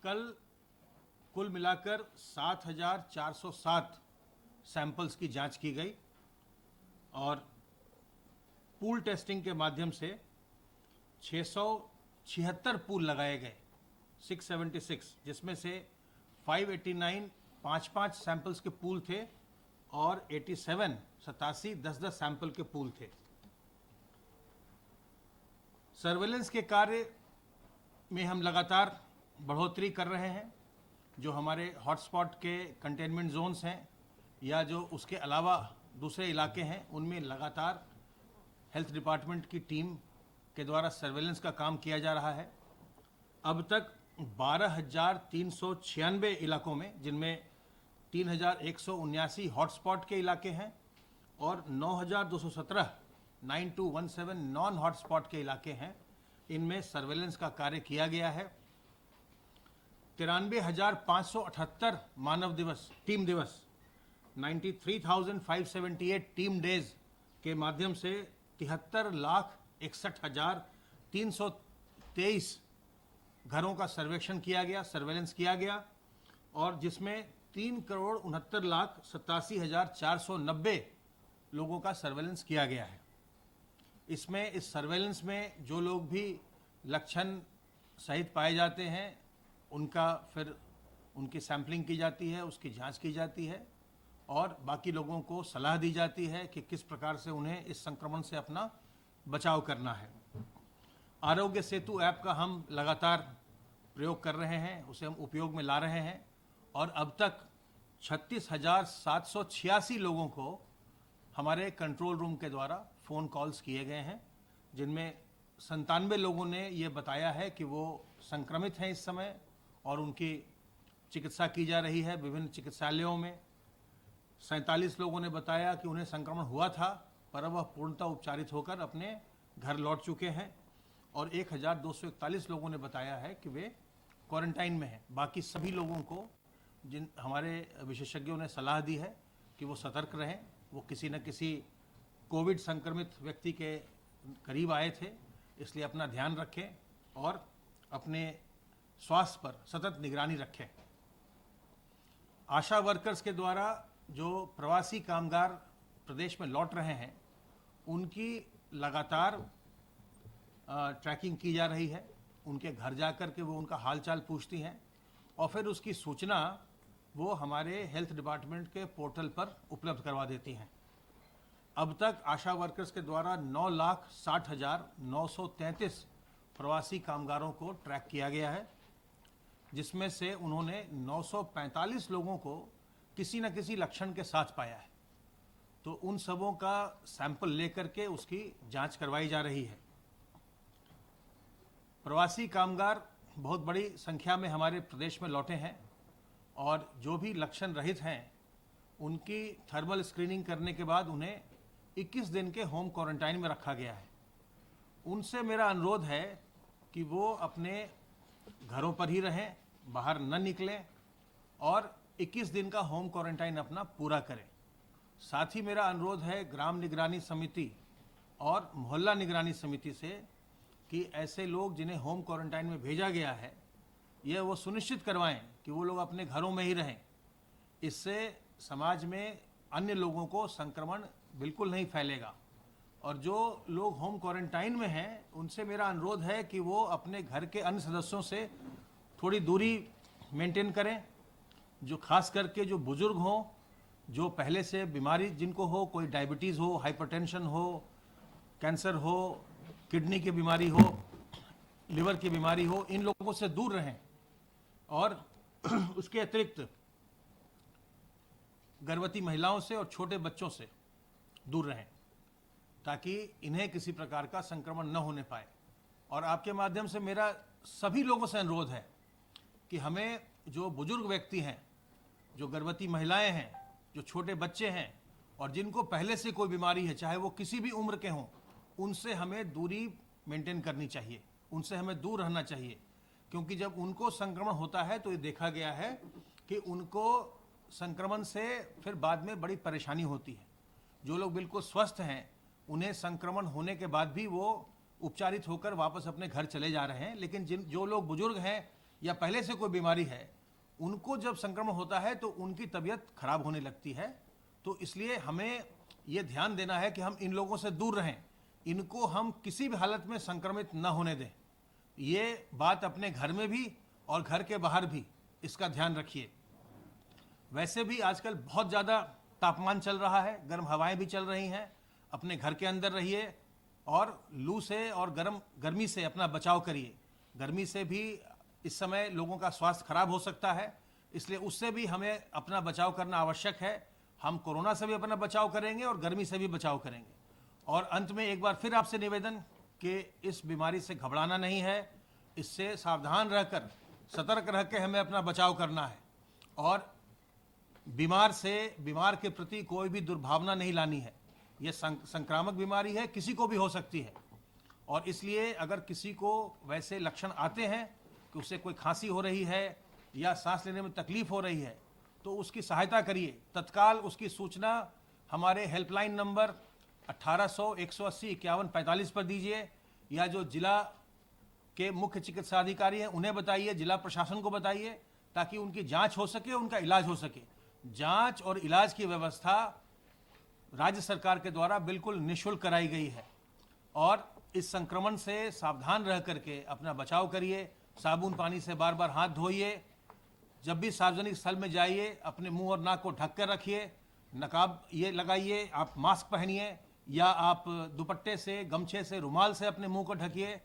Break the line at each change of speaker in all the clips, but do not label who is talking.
कल कुल मिलाकर 7,407 सैंपल्स की जांच की गई और पूल टेस्टिंग के माध्यम से 676 पूल लगाए गए 676, जिसमें से 589 5-5 सैंपल्स के पूल थे और 87 10-10 सैंपल के पूल थे। सर्वेलेंस के कार्य में हम लगातार बढ़ोतरी कर रहे हैं। जो हमारे हॉटस्पॉट के कंटेनमेंट जोन्स हैं या जो उसके अलावा दूसरे इलाके हैं, उनमें लगातार हेल्थ डिपार्टमेंट की टीम के द्वारा सर्वेलेंस का काम किया जा रहा है। अब तक 12,396 इलाकों में, जिनमें 3,179 हॉटस्पॉट के इलाके हैं और 9,217 9217 नॉन हॉटस्पॉट के इलाके हैं, इनमें सर्वेलेंस का कार्य किया गया है। 93,578 मानव दिवस, टीम दिवस, 93,578 टीम डेज के माध्यम से 73,61,323 घरों का सर्वेक्षण किया गया, सर्वेलेंस किया गया, और जिसमें 3,69,87,490 लोगों का सर्वेलेंस किया गया है। इसमें इस सर्वेलेंस में जो लोग भी लक्षण सहित पाए जाते हैं, उनका फिर उनकी सैंपलिंग की जाती है, उसकी जांच की जाती है और बाकी लोगों को सलाह दी जाती है कि किस प्रकार से उन्हें इस संक्रमण से अपना बचाव करना है। आरोग्य सेतु ऐप का हम लगातार प्रयोग कर रहे हैं, उसे हम उपयोग में ला रहे हैं और अब तक 36,786 लोगों को हमारे कंट्रोल रूम के द्वारा फ़ोन कॉल्स किए गए हैं, जिनमें 97 लोगों ने ये बताया है कि वो संक्रमित हैं इस समय और उनकी चिकित्सा की जा रही है विभिन्न चिकित्सालयों में। 47 लोगों ने बताया कि उन्हें संक्रमण हुआ था पर अब वह पूर्णतः उपचारित होकर अपने घर लौट चुके हैं और 1,241 लोगों ने बताया है कि वे क्वारंटाइन में हैं। बाकी सभी लोगों को जिन हमारे विशेषज्ञों ने सलाह दी है कि वो सतर्क रहें, वो किसी न किसी कोविड संक्रमित व्यक्ति के करीब आए थे, इसलिए अपना ध्यान रखें और अपने स्वास्थ्य पर सतत निगरानी रखें। आशा वर्कर्स के द्वारा जो प्रवासी कामगार प्रदेश में लौट रहे हैं, उनकी लगातार ट्रैकिंग की जा रही है। उनके घर जाकर के वो उनका हालचाल पूछती हैं और फिर उसकी सूचना वो हमारे हेल्थ डिपार्टमेंट के पोर्टल पर उपलब्ध करवा देती हैं। अब तक आशा वर्कर्स के द्वारा 9,60,933 प्रवासी कामगारों को ट्रैक किया गया है, जिसमें से उन्होंने 945 लोगों को किसी न किसी लक्षण के साथ पाया है। तो उन सबों का सैंपल लेकर के उसकी जांच करवाई जा रही है। प्रवासी कामगार बहुत बड़ी संख्या में हमारे प्रदेश में लौटे हैं और जो भी लक्षण रहित हैं, उनकी थर्मल स्क्रीनिंग करने के बाद उन्हें 21 दिन के होम क्वारंटाइन में रखा गया है। उनसे मेरा अनुरोध है कि वो अपने घरों पर ही रहें, बाहर न निकलें और 21 दिन का होम क्वारंटाइन अपना पूरा करें। साथ ही मेरा अनुरोध है ग्राम निगरानी समिति और मोहल्ला निगरानी समिति से कि ऐसे लोग जिन्हें होम क्वारंटाइन में भेजा गया है, यह वो सुनिश्चित करवाएं कि वो लोग अपने घरों में ही रहें। इससे समाज में अन्य लोगों को संक्रमण बिल्कुल नहीं फैलेगा। और जो लोग होम क्वारंटाइन में हैं, उनसे मेरा अनुरोध है कि वो अपने घर के अन्य सदस्यों से थोड़ी दूरी मेंटेन करें। जो खास करके जो बुजुर्ग हों, जो पहले से बीमारी जिनको हो, कोई डायबिटीज़ हो, हाइपरटेंशन हो, कैंसर हो, किडनी की बीमारी हो, लिवर की बीमारी हो, इन लोगों से दूर रहें। और उसके अतिरिक्त गर्भवती महिलाओं से और छोटे बच्चों से दूर रहें ताकि इन्हें किसी प्रकार का संक्रमण न होने पाए। और आपके माध्यम से मेरा सभी लोगों से अनुरोध है कि हमें जो बुजुर्ग व्यक्ति हैं, जो गर्भवती महिलाएं हैं, जो छोटे बच्चे हैं और जिनको पहले से कोई बीमारी है, चाहे वो किसी भी उम्र के हों, उनसे हमें दूरी मेंटेन करनी चाहिए, उनसे हमें दूर रहना चाहिए। क्योंकि जब उनको संक्रमण होता है तो ये देखा गया है कि उनको संक्रमण से फिर बाद में बड़ी परेशानी होती है। जो लोग बिल्कुल स्वस्थ हैं, उन्हें संक्रमण होने के बाद भी वो उपचारित होकर वापस अपने घर चले जा रहे हैं, लेकिन जो लोग बुजुर्ग हैं या पहले से कोई बीमारी है, उनको जब संक्रमण होता है तो उनकी तबीयत खराब होने लगती है। तो इसलिए हमें ये ध्यान देना है कि हम इन लोगों से दूर रहें, इनको हम किसी भी हालत में संक्रमित न होने दें। ये बात अपने घर में भी और घर के बाहर भी इसका ध्यान रखिए। वैसे भी आजकल बहुत ज़्यादा तापमान चल रहा है, गर्म हवाएं भी चल रही हैं। अपने घर के अंदर रहिए और लू से और गर्मी से अपना बचाव करिए। गर्मी से भी इस समय लोगों का स्वास्थ्य खराब हो सकता है, इसलिए उससे भी हमें अपना बचाव करना आवश्यक है। हम कोरोना से भी अपना बचाव करेंगे और गर्मी से भी बचाव करेंगे। और अंत में एक बार फिर आपसे निवेदन कि इस बीमारी से घबराना नहीं है, इससे सावधान रहकर सतर्क रह के हमें अपना बचाव करना है और बीमार के प्रति कोई भी दुर्भावना नहीं लानी है। यह संक्रामक बीमारी है, किसी को भी हो सकती है, और इसलिए अगर किसी को वैसे लक्षण आते हैं कि उसे कोई खांसी हो रही है या सांस लेने में तकलीफ हो रही है, तो उसकी सहायता करिए। तत्काल उसकी सूचना हमारे हेल्पलाइन नंबर 1800 180 51 45 पर दीजिए, या जो जिला के मुख्य चिकित्सा अधिकारी हैं उन्हें बताइए, जिला प्रशासन को बताइए, ताकि उनकी जांच हो सके, उनका इलाज हो सके। जांच और इलाज की व्यवस्था राज्य सरकार के द्वारा बिल्कुल निःशुल्क कराई गई है। और इस संक्रमण से सावधान रह करके अपना बचाव करिए। साबुन पानी से बार बार हाथ धोइए। जब भी सार्वजनिक स्थल में जाइए अपने मुंह और नाक को ढक कर रखिए। नकाब ये लगाइए, आप मास्क पहनिए, या आप दुपट्टे से, गमछे से, रुमाल से अपने मुंह को ढकिए।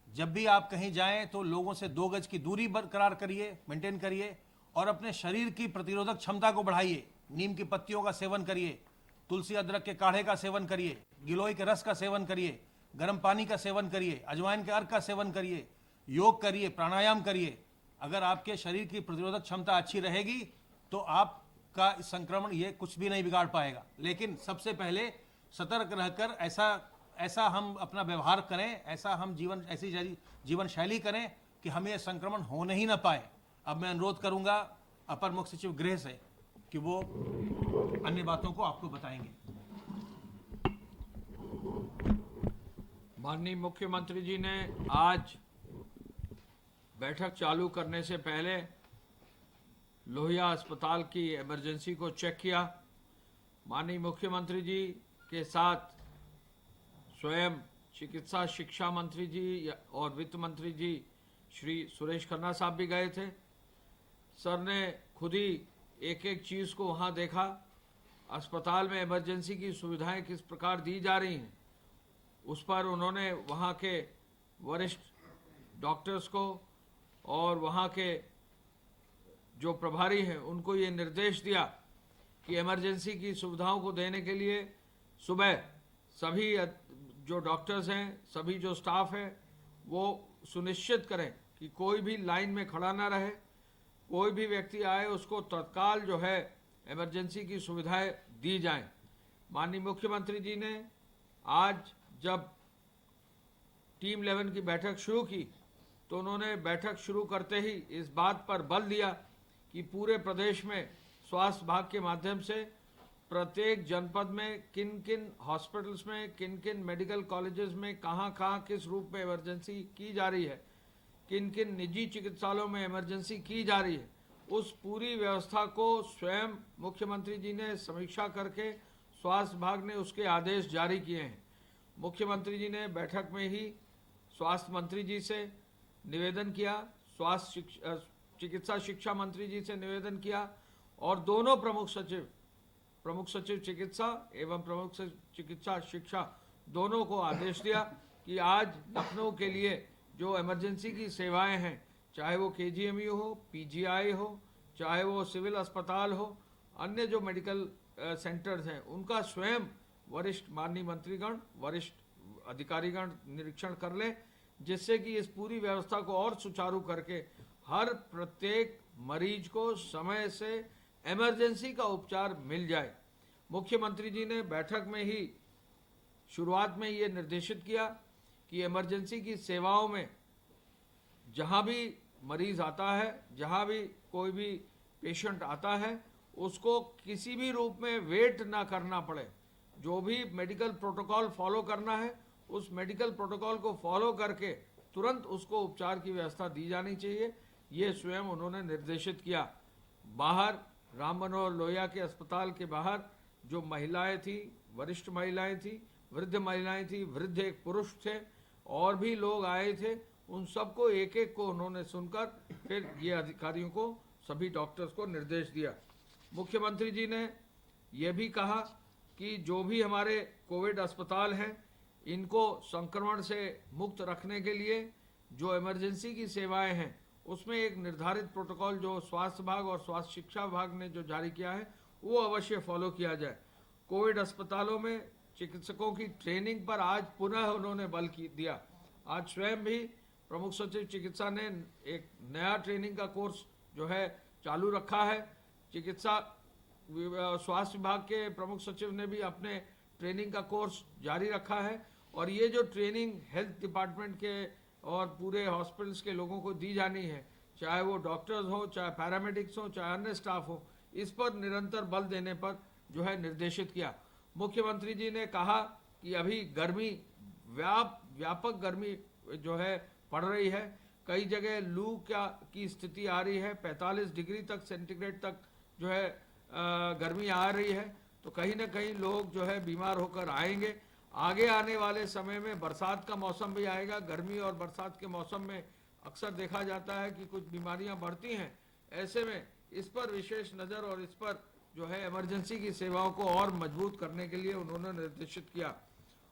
जब भी आप कहीं जाएं तो लोगों से 2 गज की दूरी बरकरार करिए, मेंटेन करिए, और अपने शरीर की प्रतिरोधक क्षमता को बढ़ाइए। नीम की पत्तियों का सेवन करिए, तुलसी अदरक के काढ़े का सेवन करिए, गिलोय के रस का सेवन करिए, गर्म पानी का सेवन करिए, अजवाइन के अर्क का सेवन करिए, योग करिए, प्राणायाम करिए। अगर आपके शरीर की प्रतिरोधक क्षमता अच्छी रहेगी तो आपका संक्रमण ये कुछ भी नहीं बिगाड़ पाएगा। लेकिन सबसे पहले सतर्क रहकर ऐसा हम अपना व्यवहार करें, ऐसा हम ऐसी जीवन शैली करें कि हमें संक्रमण होने ही ना पाए। अब मैं अनुरोध करूंगा अपर मुख्य सचिव गृह से कि वो अन्य बातों को आपको बताएंगे।
माननीय मुख्यमंत्री जी ने आज बैठक चालू करने से पहले लोहिया अस्पताल की इमरजेंसी को चेक किया। माननीय मुख्यमंत्री जी के साथ स्वयं चिकित्सा शिक्षा मंत्री जी और वित्त मंत्री जी श्री सुरेश खन्ना साहब भी गए थे। सर ने खुद ही एक एक चीज़ को वहाँ देखा। अस्पताल में इमरजेंसी की सुविधाएं किस प्रकार दी जा रही हैं, उस पर उन्होंने वहाँ के वरिष्ठ डॉक्टर्स को और वहाँ के जो प्रभारी हैं उनको ये निर्देश दिया कि इमरजेंसी की सुविधाओं को देने के लिए सुबह सभी जो डॉक्टर्स हैं, सभी जो स्टाफ है, वो सुनिश्चित करें कि कोई भी लाइन में खड़ा ना रहे। कोई भी व्यक्ति आए उसको तत्काल जो है इमरजेंसी की सुविधाएं दी जाएं। माननीय मुख्यमंत्री जी ने आज जब टीम 11 की बैठक शुरू की तो उन्होंने बैठक शुरू करते ही इस बात पर बल दिया कि पूरे प्रदेश में स्वास्थ्य विभाग के माध्यम से प्रत्येक जनपद में किन किन हॉस्पिटल्स में, किन किन मेडिकल कॉलेजेस में कहाँ किस रूप में इमरजेंसी की जा रही है, किन किन निजी चिकित्सालयों में इमरजेंसी की जा रही है, उस पूरी व्यवस्था को स्वयं मुख्यमंत्री जी ने समीक्षा करके स्वास्थ्य विभाग ने उसके आदेश जारी किए हैं। मुख्यमंत्री जी ने बैठक में ही स्वास्थ्य मंत्री जी से निवेदन किया, चिकित्सा शिक्षा मंत्री जी से निवेदन किया, और दोनों प्रमुख सचिव चिकित्सा एवं प्रमुख सचिव चिकित्सा शिक्षा दोनों को आदेश दिया कि आज लखनऊ के लिए जो इमरजेंसी की सेवाएं हैं, चाहे वो केजीएमयू हो, पीजीआई हो, चाहे वो सिविल अस्पताल हो, अन्य जो मेडिकल सेंटर्स हैं, उनका स्वयं वरिष्ठ माननीय मंत्रीगण, वरिष्ठ अधिकारीगण निरीक्षण कर लें, जिससे कि इस पूरी व्यवस्था को और सुचारू करके हर प्रत्येक मरीज को समय से इमरजेंसी का उपचार मिल जाए। मुख्यमंत्री जी ने बैठक में ही शुरुआत में ये निर्देशित किया कि इमरजेंसी की सेवाओं में जहां भी मरीज आता है, जहां भी कोई भी पेशेंट आता है, उसको किसी भी रूप में वेट ना करना पड़े। जो भी मेडिकल प्रोटोकॉल फॉलो करना है, उस मेडिकल प्रोटोकॉल को फॉलो करके तुरंत उसको उपचार की व्यवस्था दी जानी चाहिए, ये स्वयं उन्होंने निर्देशित किया। बाहर राम मनोहर लोहिया के अस्पताल के बाहर जो महिलाएं थी, वरिष्ठ महिलाएं थी, वृद्ध महिलाएं थी, वृद्ध एक पुरुष थे, और भी लोग आए थे, उन सबको एक एक को उन्होंने सुनकर फिर ये अधिकारियों को, सभी डॉक्टर्स को निर्देश दिया। मुख्यमंत्री जी ने यह भी कहा कि जो भी हमारे कोविड अस्पताल हैं, इनको संक्रमण से मुक्त रखने के लिए जो इमरजेंसी की सेवाएं हैं, उसमें एक निर्धारित प्रोटोकॉल जो स्वास्थ्य विभाग और स्वास्थ्य शिक्षा विभाग ने जो जारी किया है, वो अवश्य फॉलो किया जाए। कोविड अस्पतालों में चिकित्सकों की ट्रेनिंग पर आज पुनः उन्होंने बल दिया। आज स्वयं भी प्रमुख सचिव चिकित्सा ने एक नया ट्रेनिंग का कोर्स जो है चालू रखा है। चिकित्सा स्वास्थ्य विभाग के प्रमुख सचिव ने भी अपने ट्रेनिंग का कोर्स जारी रखा है, और ये जो ट्रेनिंग हेल्थ डिपार्टमेंट के और पूरे हॉस्पिटल्स के लोगों को दी जानी है, चाहे वो डॉक्टर्स हो, चाहे पैरामेडिक्स हो, चाहे अन्य स्टाफ हो, इस पर निरंतर बल देने पर जो है निर्देशित किया। मुख्यमंत्री जी ने कहा कि अभी गर्मी व्यापक गर्मी जो है पड़ रही है, कई जगह लू की स्थिति आ रही है, 45 डिग्री तक सेंटीग्रेड तक जो है गर्मी आ रही है, तो कहीं ना कहीं लोग जो है बीमार होकर आएंगे। आगे आने वाले समय में बरसात का मौसम भी आएगा। गर्मी और बरसात के मौसम में अक्सर देखा जाता है कि कुछ बीमारियां बढ़ती हैं। ऐसे में इस पर विशेष नज़र और इस पर जो है इमरजेंसी की सेवाओं को और मजबूत करने के लिए उन्होंने निर्देशित किया।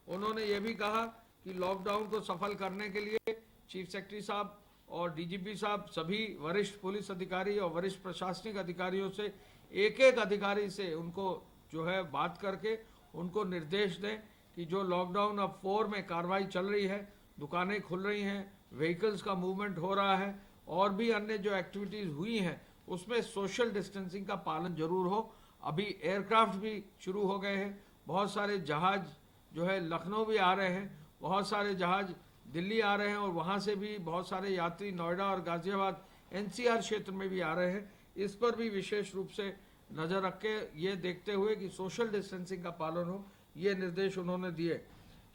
उन्होंने ये भी कहा कि लॉकडाउन को सफल करने के लिए चीफ सेक्रेटरी साहब और डीजीपी साहब, सभी वरिष्ठ पुलिस अधिकारी और वरिष्ठ प्रशासनिक अधिकारियों से एक एक अधिकारी से उनको जो है बात करके उनको निर्देश दें कि जो लॉकडाउन अब 4 में कार्रवाई चल रही है, दुकानें खुल रही हैं, व्हीकल्स का मूवमेंट हो रहा है, और भी अन्य जो एक्टिविटीज़ हुई हैं, उसमें सोशल डिस्टेंसिंग का पालन जरूर हो। अभी एयरक्राफ्ट भी शुरू हो गए हैं, बहुत सारे जहाज जो है लखनऊ भी आ रहे हैं, बहुत सारे जहाज दिल्ली आ रहे हैं, और वहाँ से भी बहुत सारे यात्री नोएडा और गाजियाबाद एनसीआर क्षेत्र में भी आ रहे हैं। इस पर भी विशेष रूप से नज़र रख के ये देखते हुए कि सोशल डिस्टेंसिंग का पालन हो, ये निर्देश उन्होंने दिए।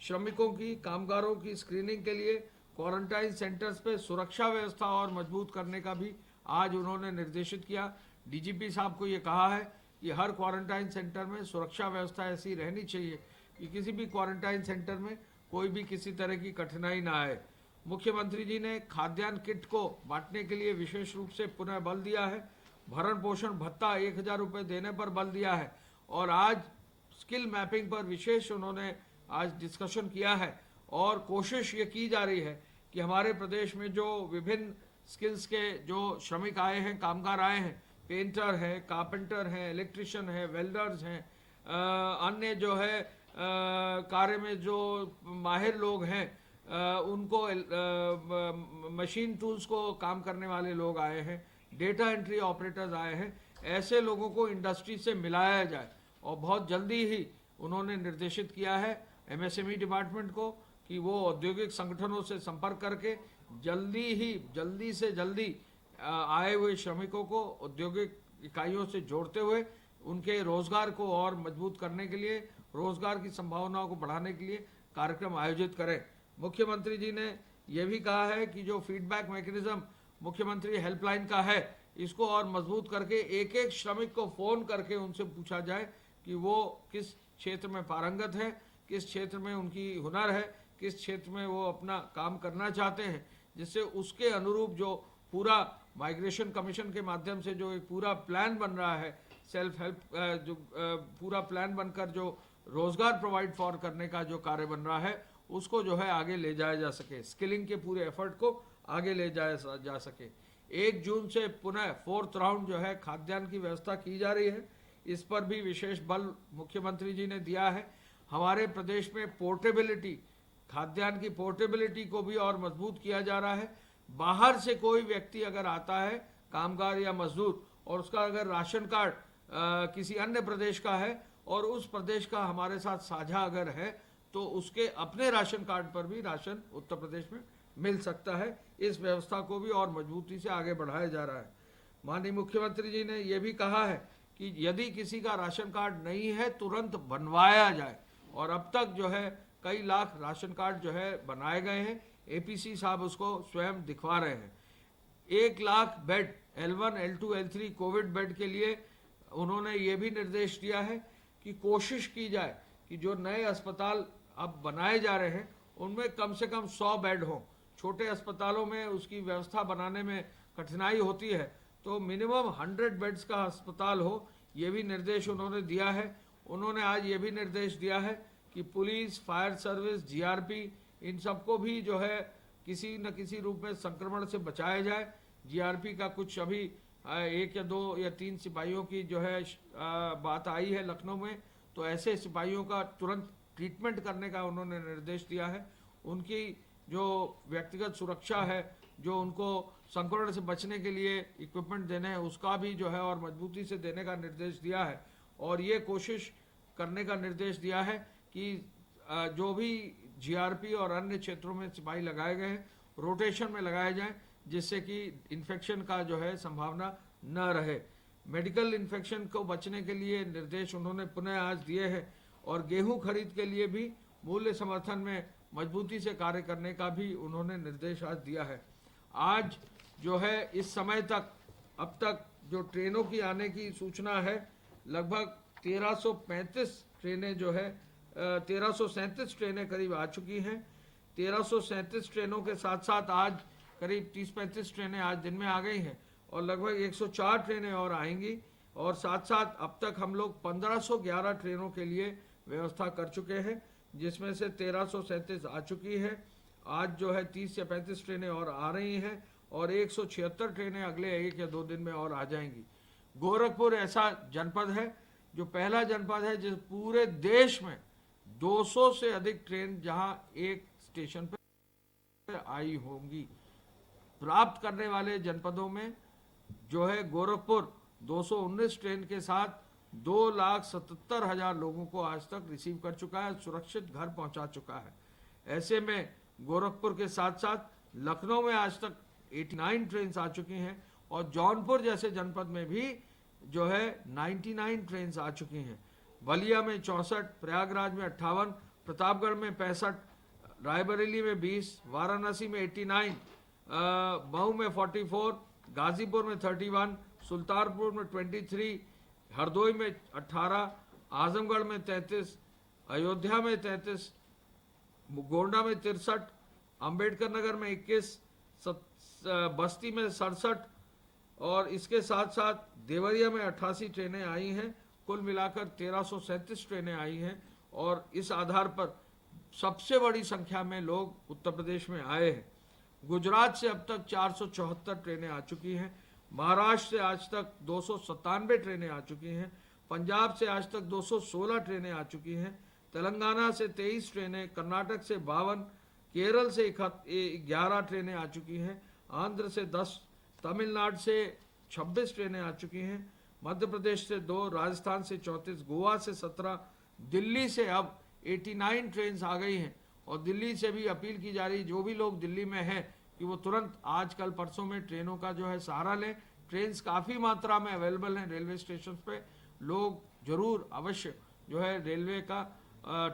श्रमिकों की, कामगारों की स्क्रीनिंग के लिए क्वारंटाइन सेंटर्स पे सुरक्षा व्यवस्था और मजबूत करने का भी आज उन्होंने निर्देशित किया। डीजीपी साहब को ये कहा है कि हर क्वारंटाइन सेंटर में सुरक्षा व्यवस्था ऐसी रहनी चाहिए कि किसी भी क्वारंटाइन सेंटर में कोई भी किसी तरह की कठिनाई ना आए। मुख्यमंत्री जी ने खाद्यान्न किट को बांटने के लिए विशेष रूप से पुनः बल दिया है। भरण पोषण भत्ता 1000 रुपये देने पर बल दिया है, और आज स्किल मैपिंग पर विशेष उन्होंने आज डिस्कशन किया है, और कोशिश ये की जा रही है कि हमारे प्रदेश में जो विभिन्न स्किल्स के जो श्रमिक आए हैं, कामगार आए हैं, पेंटर है, कारपेंटर हैं, इलेक्ट्रिशियन है, वेल्डर्स हैं, अन्य जो है कार्य में जो माहिर लोग हैं, उनको मशीन टूल्स को काम करने वाले लोग आए हैं, डेटा एंट्री ऑपरेटर्स आए हैं, ऐसे लोगों को इंडस्ट्री से मिलाया जाए। और बहुत जल्दी ही उन्होंने निर्देशित किया है एमएसएमई डिपार्टमेंट को कि वो औद्योगिक संगठनों से संपर्क करके जल्दी से जल्दी आए हुए श्रमिकों को औद्योगिक इकाइयों से जोड़ते हुए उनके रोजगार को और मजबूत करने के लिए, रोजगार की संभावनाओं को बढ़ाने के लिए कार्यक्रम आयोजित करें। मुख्यमंत्री जी ने यह भी कहा है कि जो फीडबैक मैकेनिज्म मुख्यमंत्री हेल्पलाइन का है, इसको और मजबूत करके एक एक श्रमिक को फ़ोन करके उनसे पूछा जाए कि वो किस क्षेत्र में पारंगत है, किस क्षेत्र में उनकी हुनर है, किस क्षेत्र में वो अपना काम करना चाहते हैं, जिससे उसके अनुरूप जो पूरा माइग्रेशन कमीशन के माध्यम से जो एक पूरा प्लान बन रहा है, सेल्फ हेल्प जो पूरा प्लान बनकर जो रोजगार प्रोवाइड फॉर करने का जो कार्य बन रहा है, उसको जो है आगे ले जाया जा सके, स्किलिंग के पूरे एफर्ट को आगे ले जाया जा सके। 1 जून से पुनः 4th राउंड जो है खाद्यान्न की व्यवस्था की जा रही है, इस पर भी विशेष बल मुख्यमंत्री जी ने दिया है। हमारे प्रदेश में पोर्टेबिलिटी, खाद्यान्न की पोर्टेबिलिटी को भी और मजबूत किया जा रहा है। बाहर से कोई व्यक्ति अगर आता है, कामगार या मजदूर, और उसका अगर राशन कार्ड किसी अन्य प्रदेश का है और उस प्रदेश का हमारे साथ साझा अगर है, तो उसके अपने राशन कार्ड पर भी राशन उत्तर प्रदेश में मिल सकता है। इस व्यवस्था को भी और मजबूती से आगे बढ़ाया जा रहा है। माननीय मुख्यमंत्री जी ने यह भी कहा है कि यदि किसी का राशन कार्ड नहीं है, तुरंत बनवाया जाए, और अब तक जो है कई लाख राशन कार्ड जो है बनाए गए हैं। एपीसी साहब उसको स्वयं दिखवा रहे हैं। 1 lakh bed L1, L2, L3 Covid bed के लिए उन्होंने ये भी निर्देश दिया है कि कोशिश की जाए कि जो नए अस्पताल अब बनाए जा रहे हैं उनमें कम से कम 100 बेड हों। छोटे अस्पतालों में उसकी व्यवस्था बनाने में कठिनाई होती है, तो मिनिमम 100 बेड्स का अस्पताल हो, ये भी निर्देश उन्होंने दिया है। उन्होंने आज ये भी निर्देश दिया है कि पुलिस, फायर सर्विस, जीआरपी, इन सबको भी जो है किसी न किसी रूप में संक्रमण से बचाया जाए। जीआरपी का कुछ अभी 1 या 2 या 3 सिपाहियों की जो है बात आई है लखनऊ में, तो ऐसे सिपाहियों का तुरंत ट्रीटमेंट करने का उन्होंने निर्देश दिया है। उनकी जो व्यक्तिगत सुरक्षा है, जो उनको संक्रमण से बचने के लिए इक्विपमेंट देने हैं, उसका भी जो है और मजबूती से देने का निर्देश दिया है। और ये कोशिश करने का निर्देश दिया है कि जो भी जीआरपी और अन्य क्षेत्रों में सिपाही लगाए गए हैं रोटेशन में लगाए जाएं, जिससे कि इन्फेक्शन का जो है संभावना न रहे। मेडिकल इन्फेक्शन को बचने के लिए निर्देश उन्होंने पुनः आज दिए हैं। और गेहूं खरीद के लिए भी मूल्य समर्थन में मजबूती से कार्य करने का भी उन्होंने निर्देश आज दिया है। आज जो है इस समय तक अब तक जो ट्रेनों की आने की सूचना है, लगभग 1335 ट्रेनें जो है 1337 ट्रेनें करीब आ चुकी हैं। 1337 ट्रेनों के साथ साथ आज करीब 30-35 ट्रेनें आज दिन में आ गई हैं और लगभग 104 ट्रेनें और आएंगी। और साथ साथ अब तक हम लोग 1511 ट्रेनों के लिए व्यवस्था कर चुके हैं, जिसमें से 1337 आ चुकी है। आज जो है 30 या 35 ट्रेनें और आ रही हैं और 176 ट्रेनें अगले 1 या 2 दिन में और आ जाएंगी। गोरखपुर ऐसा जनपद है जो पहला जनपद है जिस पूरे देश में 200 से अधिक ट्रेन जहां एक स्टेशन पर आई होंगी। प्राप्त करने वाले जनपदों में जो है गोरखपुर 219 ट्रेन के साथ 2,77,000 लोगों को आज तक रिसीव कर चुका है, सुरक्षित घर पहुंचा चुका है। ऐसे में गोरखपुर के साथ साथ लखनऊ में आज तक 89 ट्रेन आ चुकी हैं और जौनपुर जैसे जनपद में भी जो है 99 ट्रेन आ चुकी हैं। बलिया में 64, प्रयागराज में 58, प्रतापगढ़ में 65, रायबरेली में 20, वाराणसी में 89, मऊ में 44, गाजीपुर में 31, सुल्तानपुर में 23, हरदोई में 18, आजमगढ़ में 33, अयोध्या में 33, गोंडा में 63, अंबेडकर नगर में 21, बस्ती में 67 और इसके साथ साथ देवरिया में 88 ट्रेनें आई हैं। कुल मिलाकर 1337 ट्रेनें आई हैं और इस आधार पर सबसे बड़ी संख्या में लोग उत्तर प्रदेश में आए हैं। गुजरात से अब तक 474 ट्रेनें आ चुकी हैं। महाराष्ट्र से आज तक 297 ट्रेनें आ चुकी हैं। पंजाब से आज तक 216 ट्रेनें आ चुकी हैं। तेलंगाना से 23 ट्रेनें, कर्नाटक से 52, केरल से 11 ट्रेनें आ चुकी हैं, आंध्र से 10, तमिलनाडु से 26 ट्रेनें आ चुकी हैं, मध्य प्रदेश से 2, राजस्थान से 34, गोवा से 17, दिल्ली से अब 89 ट्रेन आ गई हैं। और दिल्ली से भी अपील की जा रही, जो भी लोग दिल्ली में हैं कि वो तुरंत आज कल परसों में ट्रेनों का जो है सहारा लें। ट्रेन काफ़ी मात्रा में अवेलेबल हैं रेलवे स्टेशन पे। लोग जरूर अवश्य जो है रेलवे का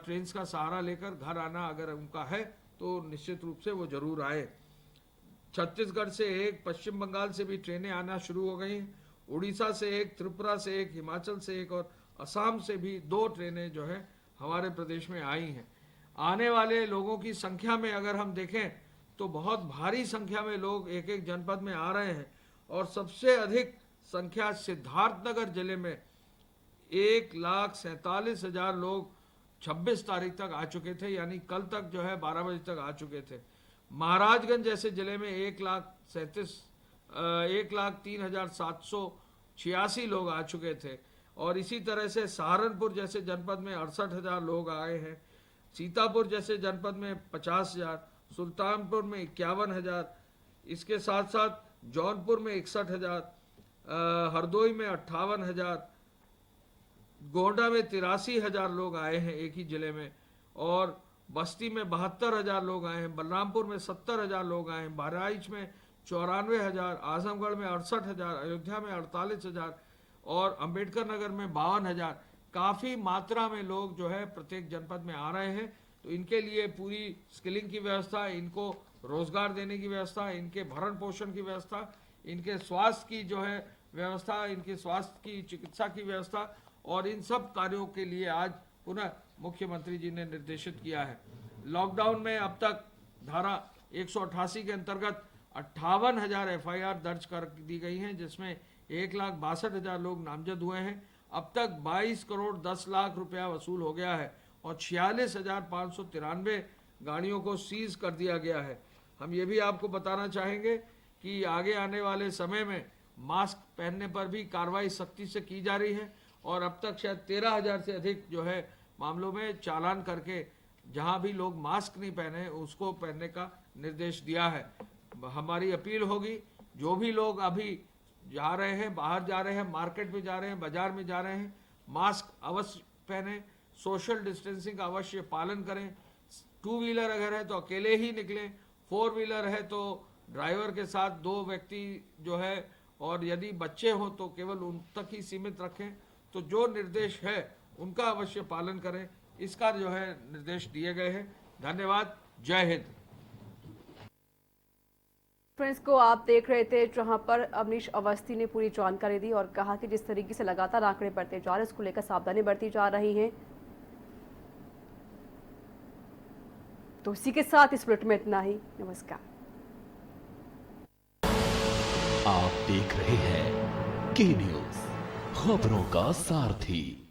ट्रेन का सहारा लेकर घर आना अगर उनका है तो निश्चित रूप से वो जरूर आए। छत्तीसगढ़ से 1, पश्चिम बंगाल से भी ट्रेनें आना शुरू हो गई हैं। उड़ीसा से 1, त्रिपुरा से 1, हिमाचल से 1 और असम से भी 2 ट्रेनें जो है हमारे प्रदेश में आई हैं। आने वाले लोगों की संख्या में अगर हम देखें तो बहुत भारी संख्या में लोग एक एक जनपद में आ रहे हैं और सबसे अधिक संख्या सिद्धार्थनगर जिले में 1,47,000 लोग 26 तारीख तक आ चुके थे, यानी कल तक जो है 12 बजे तक आ चुके थे। महाराजगंज जैसे जिले में 1,03,786 लोग आ चुके थे और इसी तरह से सहारनपुर जैसे जनपद में 68,000 लोग आए हैं। सीतापुर जैसे जनपद में 50,000, सुल्तानपुर में 51,000, इसके साथ साथ जौनपुर में 61,000, हरदोई में 58,000, गोंडा में 83,000 लोग आए हैं एक ही जिले में और बस्ती में 72,000 लोग आए हैं, बलरामपुर में 70,000 लोग आए हैं, बहराइच में 94,000, आजमगढ़ में 68,000, अयोध्या में 48,000 और अंबेडकर नगर में 52,000। काफ़ी मात्रा में लोग जो है प्रत्येक जनपद में आ रहे हैं। तो इनके लिए पूरी स्किलिंग की व्यवस्था, इनको रोजगार देने की व्यवस्था, इनके भरण पोषण की व्यवस्था, इनके स्वास्थ्य की जो है व्यवस्था, इनके स्वास्थ्य की चिकित्सा की व्यवस्था, और इन सब कार्यों के लिए आज पुनः मुख्यमंत्री जी ने निर्देशित किया है। लॉकडाउन में अब तक धारा 188 के अंतर्गत 58,000 FIR दर्ज कर दी गई हैं, जिसमें 1,62,000 लोग नामजद हुए हैं। अब तक 22 करोड़ 10 लाख रुपया वसूल हो गया है और 46,593 गाड़ियों को सीज कर दिया गया है। हम ये भी आपको बताना चाहेंगे कि आगे आने वाले समय में मास्क पहनने पर भी कार्रवाई सख्ती से की जा रही है और अब तक शायद 13,000 से अधिक जो है मामलों में चालान करके जहां भी लोग मास्क नहीं पहने उसको पहनने का निर्देश दिया है। हमारी अपील होगी, जो भी लोग अभी जा रहे हैं, बाहर जा रहे हैं, मार्केट में जा रहे हैं, बाजार में जा रहे हैं, मास्क अवश्य पहने, सोशल डिस्टेंसिंग का अवश्य पालन करें। 2 व्हीलर अगर है तो अकेले ही निकलें, 4 व्हीलर है तो ड्राइवर के साथ 2 व्यक्ति जो है, और यदि बच्चे हों तो केवल उन तक ही सीमित रखें। तो जो निर्देश है उनका अवश्य पालन करें, इसका जो है निर्देश दिए गए हैं। धन्यवाद। जय हिंद।
फ्रेंड्स को आप देख रहे थे, जहां पर अवनीश अवस्थी ने पूरी जानकारी दी और कहा कि जिस तरीके से लगातार आंकड़े बढ़ते जा रहे हैं, इसको लेकर सावधानी बरती जा रही है। तो इसी के साथ इस बुलेटिन में इतना ही। नमस्कार।
आप देख रहे हैं के न्यूज, खबरों का सारथी।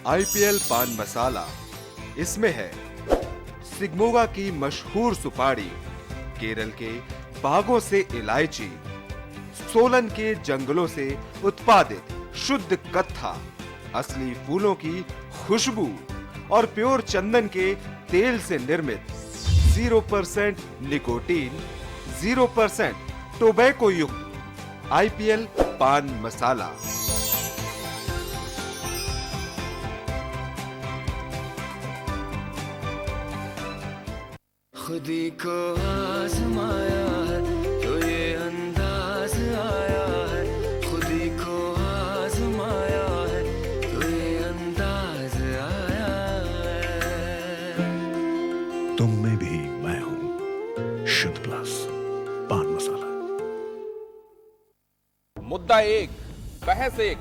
IPL पान मसाला, इसमें है सिगमोगा की मशहूर सुपारी, केरल के बागों से इलायची, सोलन के जंगलों से उत्पादित शुद्ध कत्था, असली फूलों की खुशबू और प्योर चंदन के तेल से निर्मित 0% निकोटीन, 0% टोबैको युक्त IPL पान मसाला।
खुदी को आजमाया है तो ये अंदाज आया है, खुदी को आजमाया है तो ये अंदाज आया है।
तुम में भी मैं हूं, शुद्ध प्लस पान मसाला।
मुद्दा 1, बहस 1।